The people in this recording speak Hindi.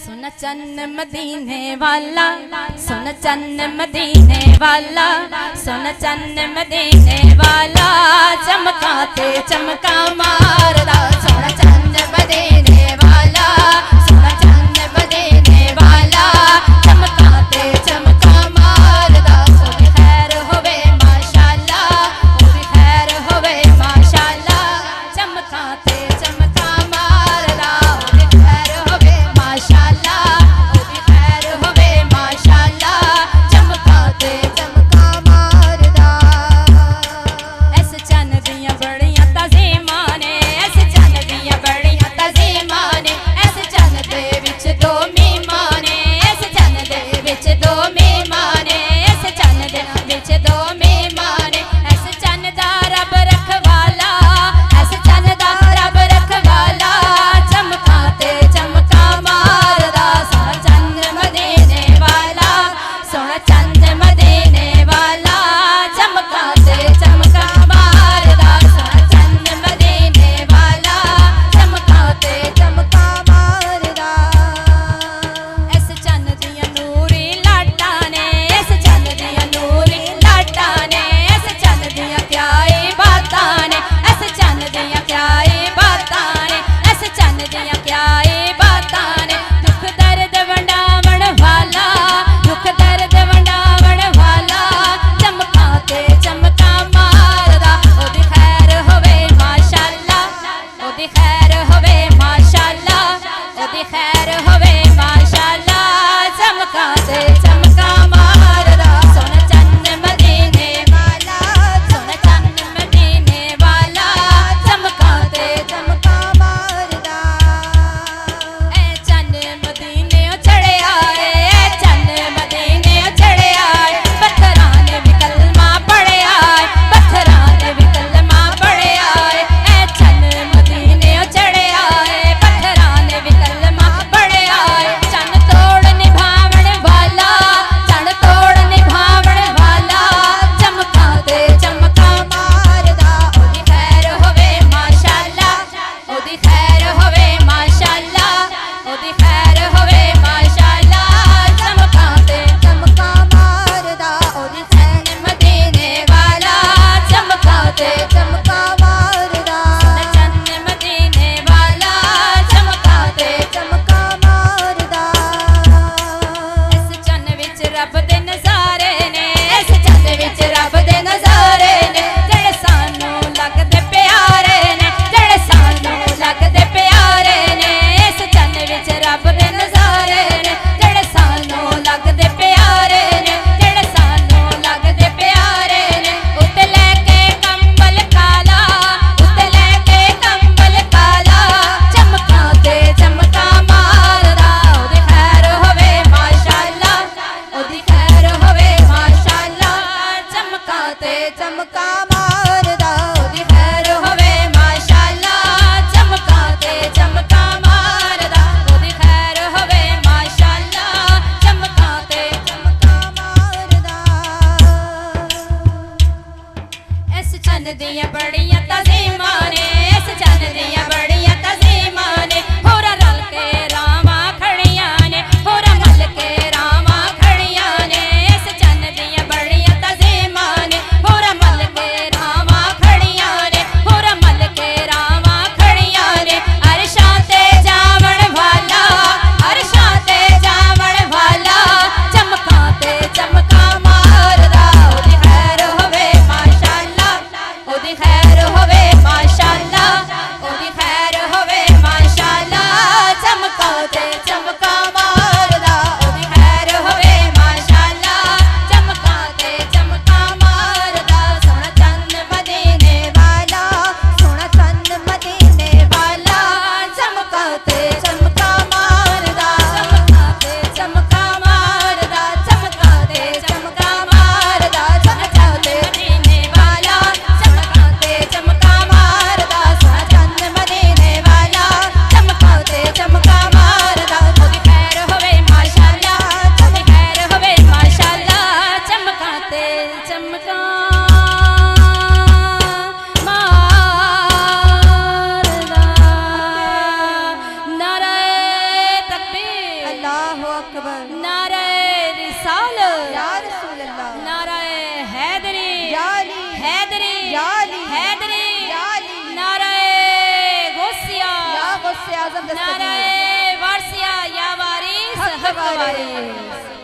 सुन चन्न मदीने वाला, सुन चन्न मदीने वाला, सुन चन्न मदीने वाला, चमकाते चमका मारदा। सुन चन्न मदीने वाला, सुन चन्न मदीने वाला, चमकाते चमका मारदा। ओ भी खैर होवे माशाअल्लाह, ओ भी खैर होवे माशाअल्लाह, चमकाते चमका मारदा। ओ भी खैर होवे माशाअल्लाह, ओ भी खैर होवे माशाअल्लाह, चमकाते चमका मारदा। इस चन्न दियां बड़ियां तज़ीमां ने, इस चन्न दियां बड़ियां तज़ीमां ने, इस चन्न दे विच दो मीमां ने, इस चन्न दे विच दो मीमां ने, इस चन्न दे विच दो मीमां ने। इस चन्न दा रब रखवाला, इस चन्न दा रब रखवाला, चमकाते चमका मारदा। सुन चन्न मदीने वाला, सुन चन्न मदीने वाला, चमकाते चमका मारदा। सुन चन्न मदीने वाला, चमकाते चमका मारदा। इस चन्न दियां नूरी लाटां ने, इस चन्न दियां नूरी लाटां ने, इस चन्न दियां क्या बातां ने, इस चन्न दियां क्या बातां ने, इस चन्न दियां क्या बातां ने। दुख दर्द वंडावण वाला, दुख दर्द वंडावण वाला, चमकाते चमका मारदा। ओदी खैर होवे माशाअल्लाह, ओदी खैर होवे माशाअल्लाह, ओदी खैर होवे माशाअल्लाह, चमकाते चमका मारदा। सुन चन्न मदीने वाला, सुन चन्न मदीने वाला, चमकाते चमका मारदा। ए चन्न मदीने चढ़िया ए चन्न मदीने चढ़िया पत्थरां ने भी कलमा पढ़िया, पत्थरां ने भी कलमा पढ़िया। ए चन्न मदीने चढ़िया पत्थरां ने भी कलमा पढ़िया। चन्न तोड़ निभावण वाला, चन्न तोड़ निभावण वाला, चमकाते चमका मारदा। ओदी खैर होवे माशाअल्लाह, ओदी खैर होवे माशाअल्लाह, ओदी खैर होवे माशाअल्लाह, चमकाते चमका मारदा। ओदी चन्न मदीने वाला, चमकाते चमका मारदा। सुन चन्न मदीने वाला, चमकाते चमका मारदा। इस चन्न विच रब दे नज़ारे ने, इस चन्न विच रब दे नज़ारे ने, जेड़े सानू लगदे प्यारे ने, जेड़े सानू लगदे प्यारे ने। इस चन्न विच रब दे नज़ारे ने, जेड़े सानू लगदे प्यारे ने, जेड़े सानू लगदे प्यारे ने। उत्ते लैके कंबल काला, उत्ते लैके कंबल काला, चमकाते चमका मारदा। ओदी खैर होवे माशाअल्लाह, ओदी खैर होवे माशाअल्लाह, चमकाते चमका मारदा। ओदी खैर होवे माशाअल्लाह, चमकाते चमका मारदा। ओदी खैर होवे माशाअल्लाह, चमकाते चमका मारदा। इस चन्न दियां बड़ियां तज़ीमां ने, इस चन्न दियां बड़ियां तज़ीमां ने। होरा रल के रावां खड़ियां ने, होरा मल के रावां खड़ियां ने। इस चन्न दियां बड़ियां तज़ीमां ने, होरा मल के रावां खड़ियां ने, होरा मल के रावां खड़ियां ने। अरशां ते जावण वाला, अरशां ते जावण वाला, चमकाते चमका मारदा। ओदी खैर होवे माशाअल्लाह, ओदी खैर होवे माशाअल्लाह, ओदी खैर होवे माशाअल्लाह, चमकाते चमका मारदा। ओदी खैर होवे माशाअल्लाह, चमकाते चमका मारदा। सुन चन्न मदीने वाला, सुन चन्न मदीने वाला, चमकाते चमका मारदा। चमकाते चमका मारदा, चमकाते चमका मारदा। सुन चन्न मदीने वाला, चमकाते चमका मारदा। सुन चन्न मदीने वाला, चमकाते चमका मारदा। ओदी अकबर नारे रिसाल या रसूल अल्लाह नारे हैदरी या अली हैदरी या अली हैदरी या अली नारे गौसिया या गौसे आजम नारे दस्तगीर वारसिया या वारिस हक हक वारिस। वारिस